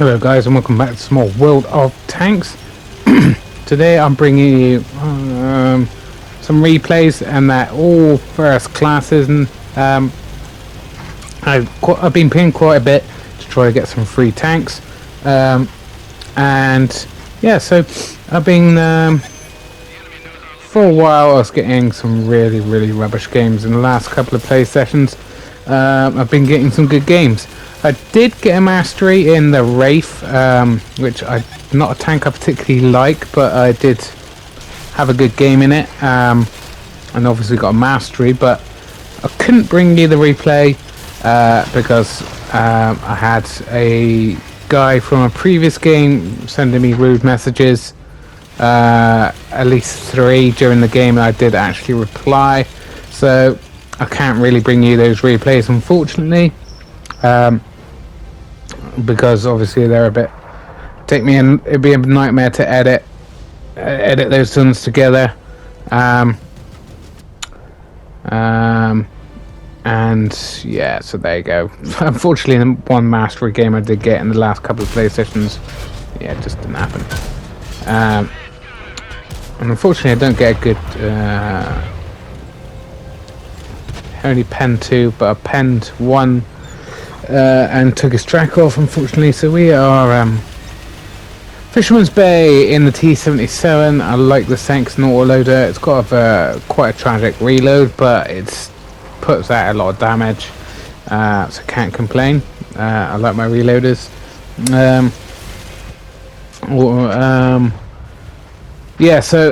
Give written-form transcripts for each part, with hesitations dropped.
Hello guys and welcome back to some more World of Tanks. Today I'm bringing you some replays, and they're all first classes, and I've been playing quite a bit to try to get some free tanks, and yeah, so I've been for a while I was getting some really rubbish games. In the last couple of play sessions I've been getting some good games. I did get a mastery in the Wraith, which not a tank I particularly like, but I did have a good game in it, and obviously got a mastery, but I couldn't bring you the replay because I had a guy from a previous game sending me rude messages, at least 3 during the game, and I did actually reply, so I can't really bring you those replays, unfortunately. Because obviously they're it'd be a nightmare to edit those ones together, and yeah, so there you go. Unfortunately, the one mastery game I did get in the last couple of play sessions, yeah, it just didn't happen. And unfortunately I don't get a good only penned 2, but I penned 1 and took his track off, unfortunately. So we are Fisherman's Bay in the T-77. I like the Sanks and autoloader. It's got quite a tragic reload, but it puts out a lot of damage, so can't complain. I like my reloaders. Yeah, so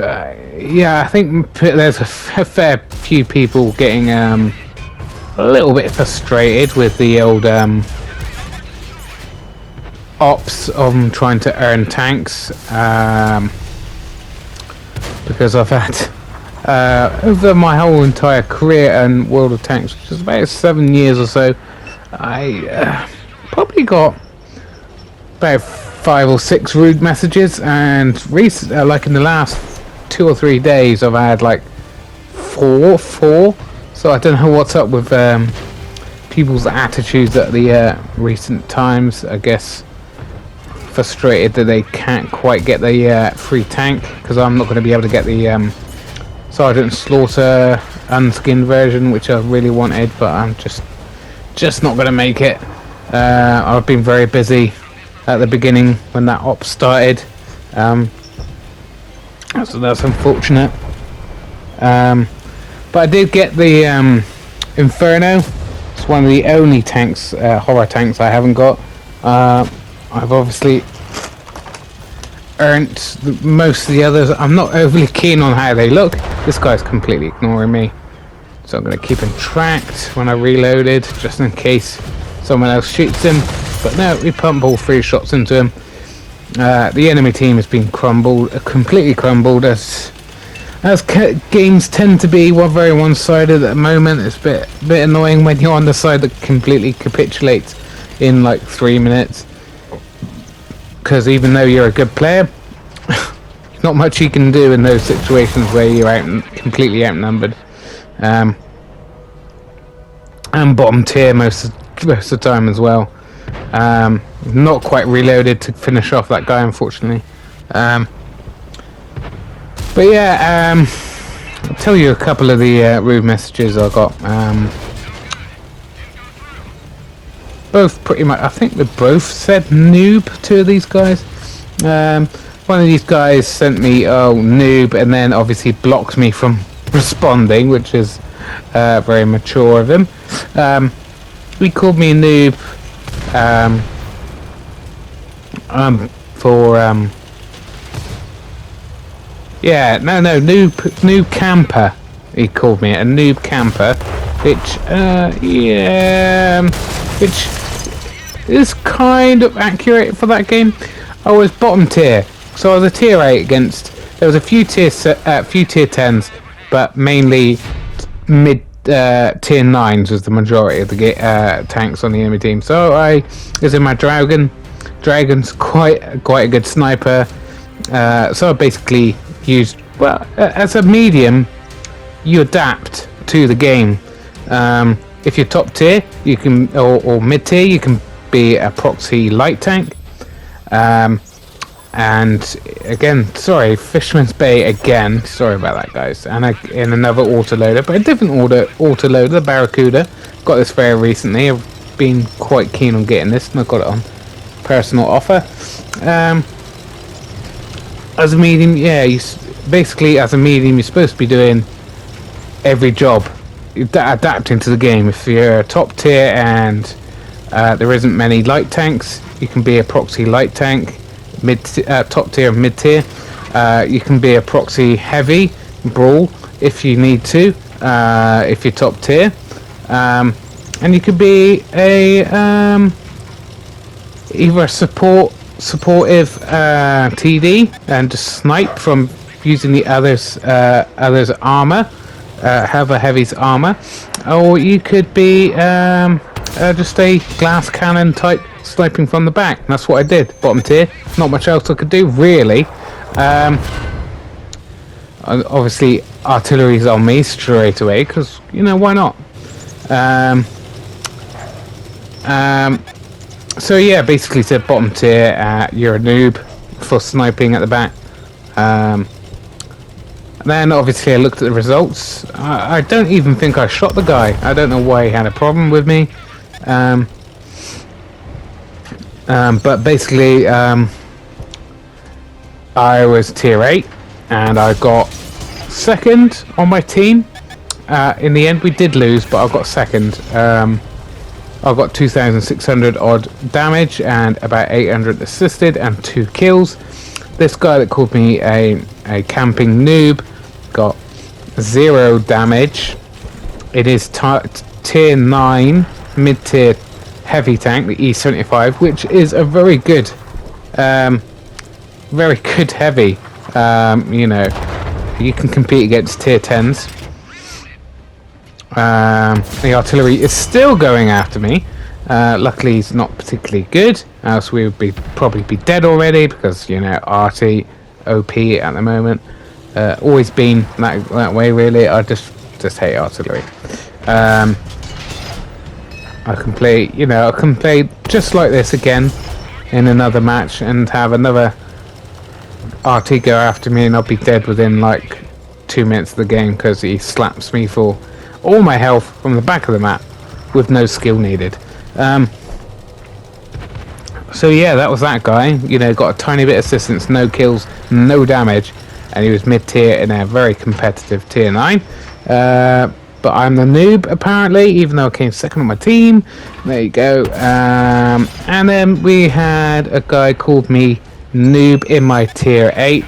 yeah, I think there's a fair few people getting a little bit frustrated with the old ops of trying to earn tanks, because I've had over my whole entire career in World of Tanks, which is about 7 years or so, I probably got about 5 or 6 rude messages, and like in the last 2 or 3 days I've had like four. So I don't know what's up with people's attitudes at the recent times. I guess frustrated that they can't quite get the free tank, because I'm not going to be able to get the Sergeant Slaughter unskinned version, which I really wanted, but I'm just not going to make it. I've been very busy at the beginning when that op started, so that's unfortunate. But I did get the Inferno. It's one of the only tanks, horror tanks I haven't got. I've obviously earned most of the others. I'm not overly keen on how they look. This guy's completely ignoring me, so I'm going to keep him tracked when I reloaded, just in case someone else shoots him. But no, we pump all 3 shots into him. The enemy team has been completely crumbled, as games tend to be very one-sided at the moment. It's a bit annoying when you're on the side that completely capitulates in like 3 minutes, because even though you're a good player, not much you can do in those situations where you're completely outnumbered, and bottom tier most of the time as well. Not quite reloaded to finish off that guy, unfortunately. But yeah, I'll tell you a couple of the rude messages I got. Both pretty much, I think they both said noob, 2 of these guys. One of these guys sent me, oh, noob, and then obviously blocked me from responding, which is very mature of him. He called me a noob for yeah, no, noob camper. He called me a noob camper, which yeah, which is kind of accurate for that game. I was bottom tier, so I was a tier 8 against. There was a few tier 10s, but mainly mid tier 9s was the majority of the tanks on the enemy team. So I was in my dragon. Dragon's quite a good sniper. So I basically used, well, as a medium, you adapt to the game. If you're top tier, you can, or mid tier, you can be a proxy light tank. And again, sorry, Fisherman's Bay again. Sorry about that, guys. And in another autoloader, but a different autoloader, the Barracuda. Got this very recently. I've been quite keen on getting this, and I got it on personal offer. As a medium, yeah, basically as a medium, you're supposed to be doing every job, adapting to the game. If you're a top tier and there isn't many light tanks, you can be a proxy light tank. Top tier and mid tier. You can be a proxy heavy brawl if you need to, if you're top tier, and you could be a either a supportive TD and just snipe from using the others armor, have a heavy's armor, or you could be just a glass cannon type sniping from the back. And that's what I did. Bottom tier. Not much else I could do really. Obviously artillery's on me straight away because, you know, why not? So yeah, basically said bottom tier, you're a noob for sniping at the back. Then obviously I looked at the results. I don't even think I shot the guy. I don't know why he had a problem with me. But basically, I was tier 8 and I got second on my team. In the end we did lose, but I got second. I got 2,600 odd damage and about 800 assisted and 2 kills. This guy that called me a camping noob got 0 damage. It is tier 9 mid-tier heavy tank, the E75, which is a very good heavy. You know, you can compete against tier 10s. The artillery is still going after me. Luckily he's not particularly good, else we would probably be dead already, because, you know, RT OP at the moment. Always been that way really. I just hate artillery. I can play just like this again in another match and have another RT go after me, and I'll be dead within like 2 minutes of the game because he slaps me for all my health from the back of the map with no skill needed. So yeah, that was that guy. You know, got a tiny bit of assistance, no kills, no damage, and he was mid-tier in a very competitive tier 9. But I'm the noob apparently, even though I came second on my team. There you go. And then we had a guy called me noob in my tier 8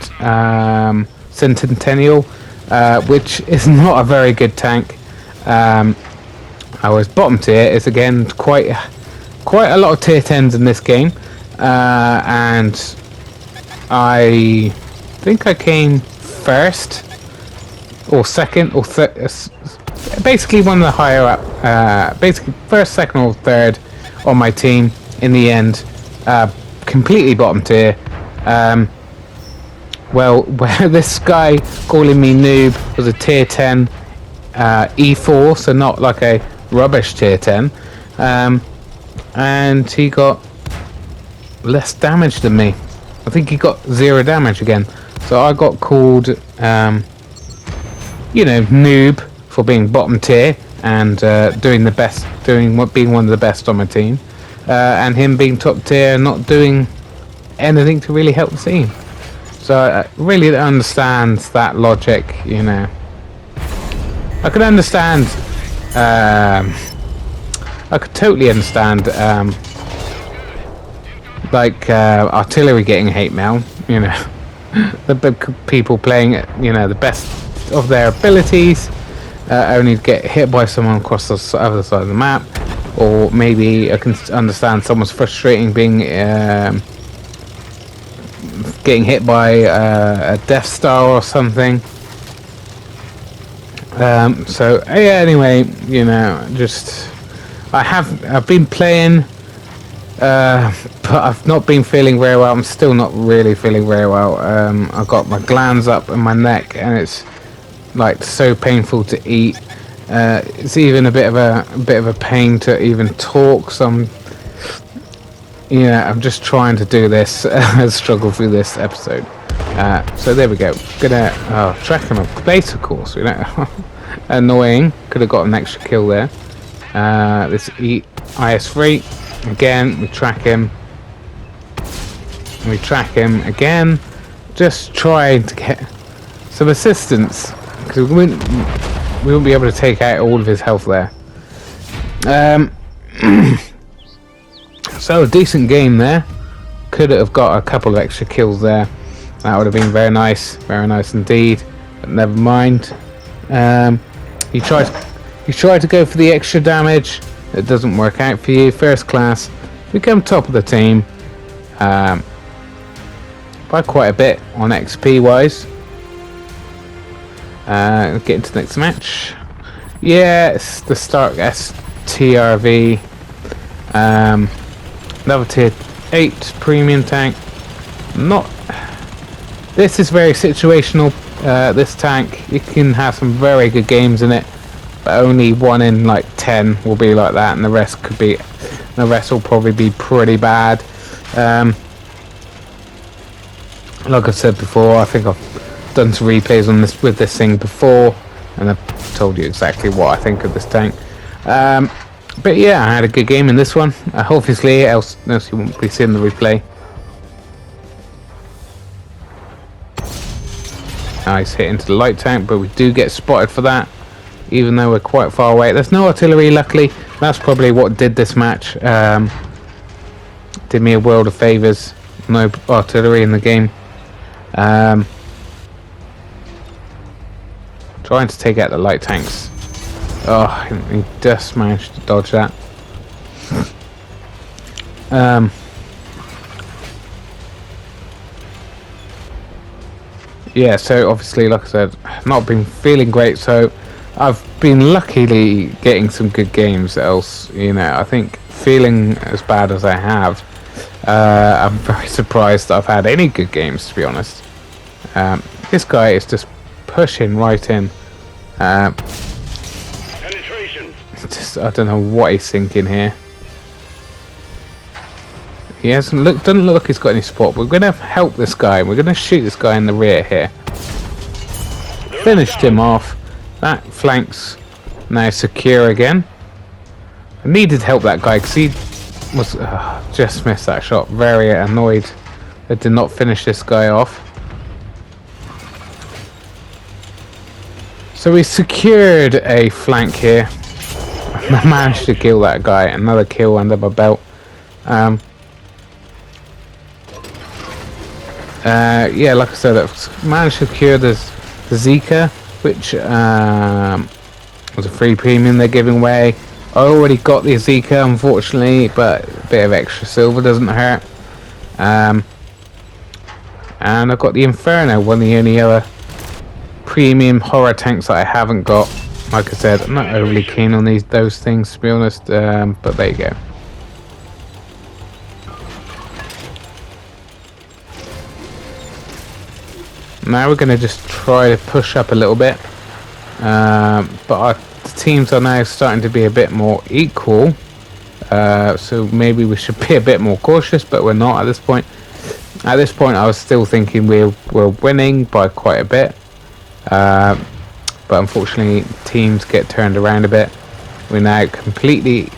Centennial, which is not a very good tank. I was bottom tier. It's again quite a lot of tier 10s in this game, and I think I came first or second or basically one of the higher up, basically first, second or third on my team in the end. Completely bottom tier. Well, where this guy calling me noob was a tier 10 E4, so not like a rubbish tier 10, and he got less damage than me. I think he got 0 damage again, so I got called you know, noob for being bottom tier and being one of the best on my team, and him being top tier and not doing anything to really help the team. So I really don't understand that logic, you know. I could understand, I could totally understand, like artillery getting hate mail, you know, the people playing, you know, the best of their abilities, only to get hit by someone across the other side of the map, or maybe I can understand someone's frustrating being getting hit by a Death Star or something. So yeah, anyway, you know, just I've been playing, but I've not been feeling very well. I'm still not really feeling very well. I've got my glands up in my neck, and it's like so painful to eat. It's even a bit of a pain to even talk. So Yeah, I'm just trying to do this, struggle through this episode. So there we go. Gonna track him a place, of course. Annoying. Could have got an extra kill there. This IS3 again. We track him. We track him again. Just trying to get some assistance because we wouldn't be able to take out all of his health there. So a decent game there. Could have got a couple of extra kills there. That would have been very nice indeed. But never mind. You try to go for the extra damage. It doesn't work out for you. First class, become top of the team by quite a bit on XP wise. Get into the next match. Yeah, it's the Stark STRV. Another tier 8 premium tank. This is very situational. This tank, you can have some very good games in it, but only 1 in like 10 will be like that, and the rest will probably be pretty bad. Like I've said before, I think I've done some replays on this with this thing before, and I've told you exactly what I think of this tank. But yeah, I had a good game in this one. Obviously, else you won't be seeing the replay. Nice hit into the light tank, but we do get spotted for that, even though we're quite far away. There's no artillery, luckily. That's probably what did this match. Did me a world of favours. No artillery in the game. Trying to take out the light tanks. Oh, he just managed to dodge that. Yeah, so obviously, like I said, not been feeling great, so I've been luckily getting some good games. Else, I think feeling as bad as I have, I'm very surprised that I've had any good games, to be honest. This guy is just pushing right in. I don't know what he's thinking here. He doesn't look like he's got any support. We're going to help this guy. We're going to shoot this guy in the rear here. Finished him off. That flank's now secure again. I needed to help that guy because he was just missed that shot. Very annoyed that did not finish this guy off. So we secured a flank here. I managed to kill that guy. Another kill under my belt. Yeah, like I said, I've managed to secure the Zika, which was a free premium they're giving away. I already got the Zika, unfortunately, but a bit of extra silver doesn't hurt. And I've got the Inferno, one of the only other premium horror tanks that I haven't got. Like I said, I'm not overly keen on those things, to be honest, but there you go. Now we're going to just try to push up a little bit, but our teams are now starting to be a bit more equal, so maybe we should be a bit more cautious, but we're not at this point. At this point I was still thinking we're winning by quite a bit, but unfortunately teams get turned around a bit. We're now completely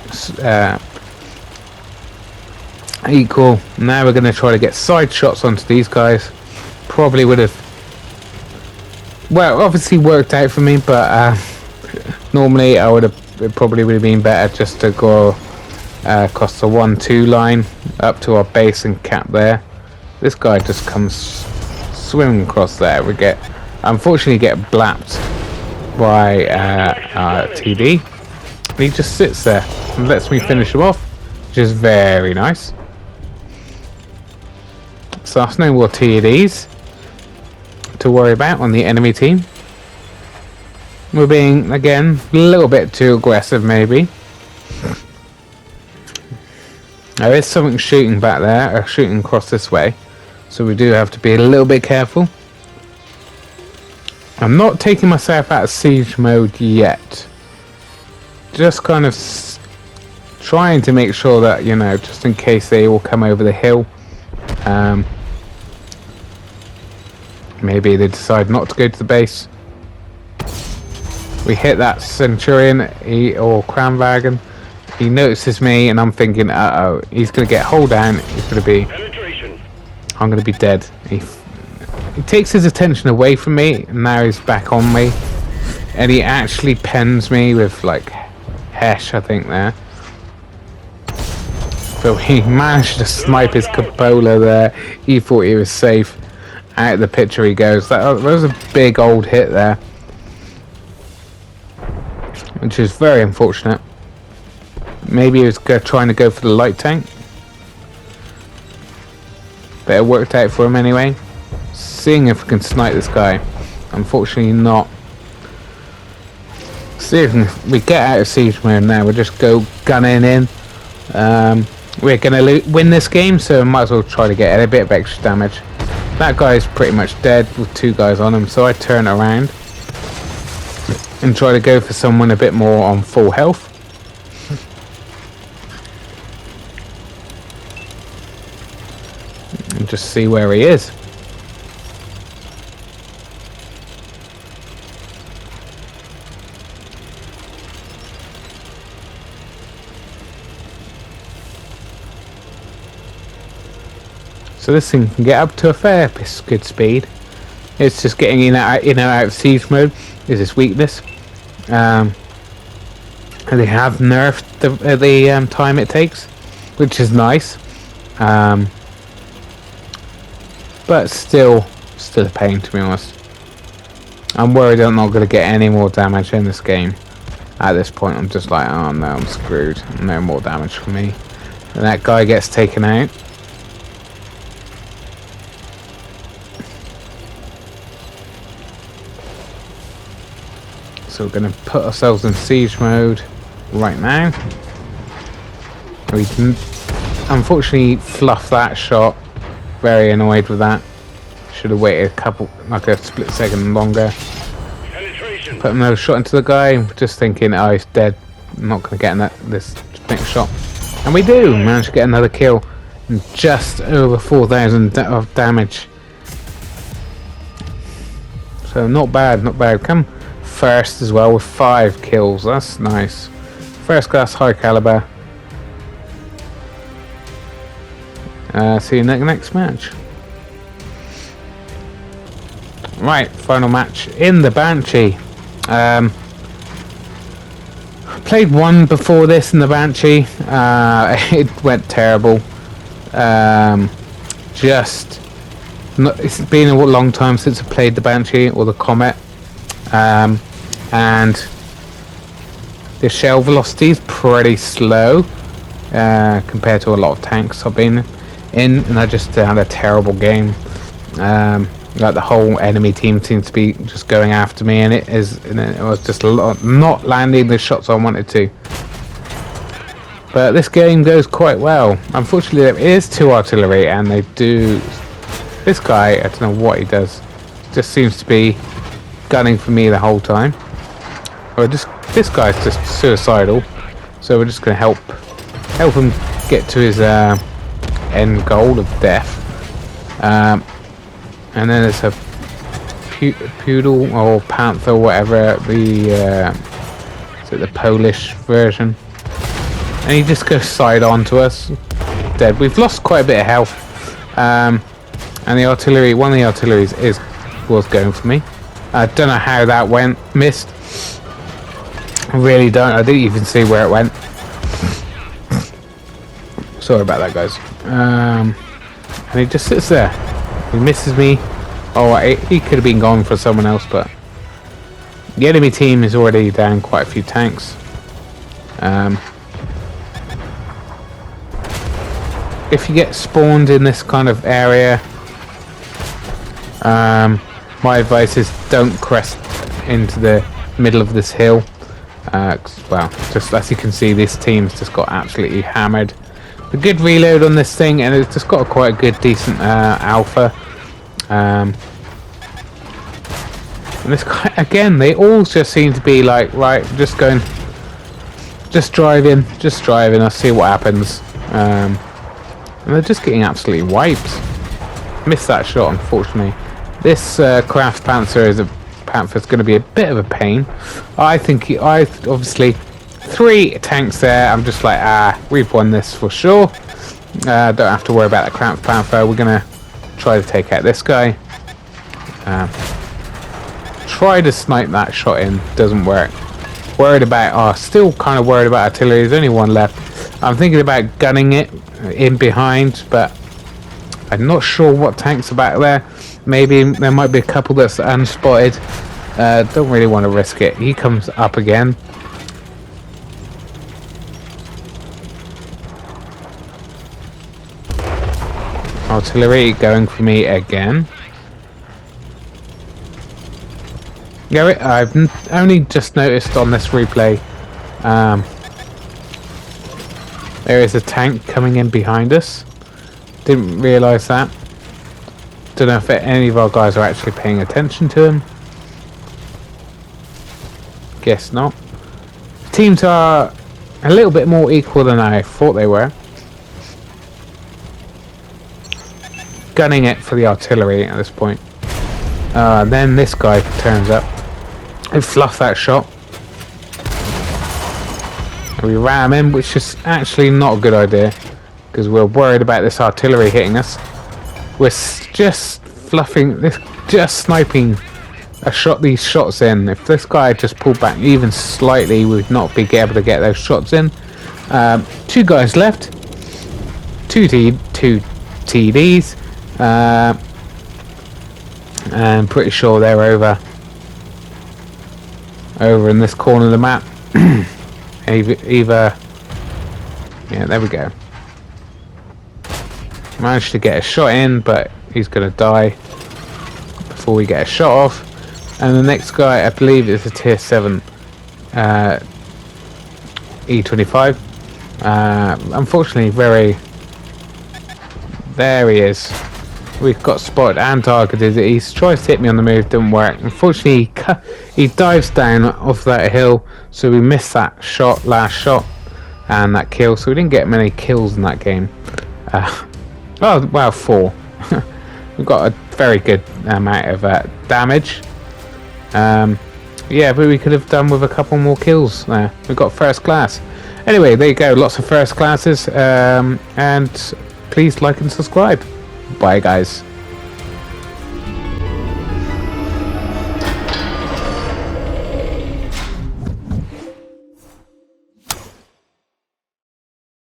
equal. Now we're going to try to get side shots onto these guys. Probably would have, well, obviously worked out for me, but normally it probably would have been better just to go across the 1-2 line up to our base and cap there. This guy just comes swimming across there. We unfortunately get blapped by TD. And he just sits there and lets me finish him off, which is very nice. So that's no more TDs to worry about on the enemy team. We're being, again, a little bit too aggressive maybe. There is something shooting back there, or shooting across this way, so we do have to be a little bit careful. I'm not taking myself out of siege mode yet. Just kind of trying to make sure that, you know, just in case they all come over the hill, maybe they decide not to go to the base. We hit that Centurion or Kranwagen. He notices me, and I'm thinking, uh-oh, he's going to get hold down. He's going to be... I'm going to be dead. He takes his attention away from me, and now he's back on me. And he actually pens me with, like, Hesh, I think, there. So he managed to snipe his cupola there. He thought he was safe. Out of the picture he goes. That was a big old hit there. Which is very unfortunate. Maybe he was trying to go for the light tank. But it worked out for him anyway. Seeing if we can snipe this guy. Unfortunately not. See if we get out of siege mode now. We'll just go gunning in. We're going to win this game, so might as well try to get a bit of extra damage. That guy's pretty much dead with 2 guys on him, so I turn around and try to go for someone a bit more on full health. And just see where he is. So this thing can get up to a fair good speed. It's just getting in and out of siege mode is its weakness. And they have nerfed the time it takes, which is nice. But still a pain, to be honest. I'm worried I'm not going to get any more damage in this game. At this point, I'm just like, oh no, I'm screwed. No more damage for me. And that guy gets taken out. So we're going to put ourselves in siege mode right now. We can unfortunately fluff that shot. Very annoyed with that. Should have waited like a split second longer. Put another shot into the guy. Just thinking, oh, he's dead. I'm not going to get in this next shot. And we do manage to get another kill. And just over 4,000 of damage. So not bad, not bad. Come first as well with 5 kills. That's nice. First class high caliber. See you in the next match. Right, final match in the Banshee. Played one before this in the Banshee. It went terrible. It's been a long time since I played the Banshee or the Comet. And the shell velocity is pretty slow compared to a lot of tanks I've been in, and I just had a terrible game. Like the whole enemy team seems to be just going after me, and it was just not landing the shots I wanted to. But this game goes quite well. Unfortunately, there is 2 artillery, and they do. This guy, I don't know what he does. Just seems to be gunning for me the whole time. Or this guy's just suicidal, so we're just going to help him get to his end goal of death. And then there's a poodle or panther, whatever is it the Polish version, and he just goes side on to us. Dead. We've lost quite a bit of health, and the artillery. One of the artilleries was going for me. I don't know how that went. Missed. I really don't. I didn't even see where it went. Sorry about that, guys. And he just sits there. He misses me. Oh, he could have been gone for someone else, but the enemy team is already down quite a few tanks. If you get spawned in this kind of area, my advice is don't crest into the middle of this hill. Well, just as you can see, this team's just got absolutely hammered. A good reload on this thing, and it's just got a quite good, decent alpha. And this guy, again, they all just seem to be like, right, just Just driving. I'll see what happens. And they're just getting absolutely wiped. Missed that shot, unfortunately. This Craft Panther's going to be a bit of a pain. I think obviously 3 tanks there. I'm just like, we've won this for sure. Don't have to worry about the Craft Panther. We're going to try to take out this guy. Try to snipe that shot in. Doesn't work. Still kind of worried about artillery. There's only 1 left. I'm thinking about gunning it in behind, but I'm not sure what tanks are back there. Maybe there might be a couple that's unspotted. Don't really want to risk it. He comes up again. Artillery going for me again. Yeah, I've only just noticed on this replay there is a tank coming in behind us. Didn't realise that. Don't know if any of our guys are actually paying attention to him. Guess not. Teams are a little bit more equal than I thought they were. Gunning it for the artillery at this point. Then this guy turns up. I fluff that shot. And we ram him, which is actually not a good idea because we're worried about this artillery hitting us. We're just sniping these shots in. If this guy had just pulled back even slightly, we'd not be able to get those shots in. 2 guys left. 2 TDs. I'm pretty sure they're over in this corner of the map. Either yeah, there we go. Managed to get a shot in, but he's gonna die before we get a shot off. And the next guy, I believe, is a tier 7 E25. Unfortunately, there he is. We've got spotted and targeted. He tries to hit me on the move, didn't work. Unfortunately, he dives down off that hill, so we missed that last shot, and that kill. So we didn't get many kills in that game. Oh well, 4. We've got a very good amount of damage. Yeah, but we could have done with a couple more kills there. We got first class. Anyway, there you go. Lots of first classes. And please like and subscribe. Bye, guys.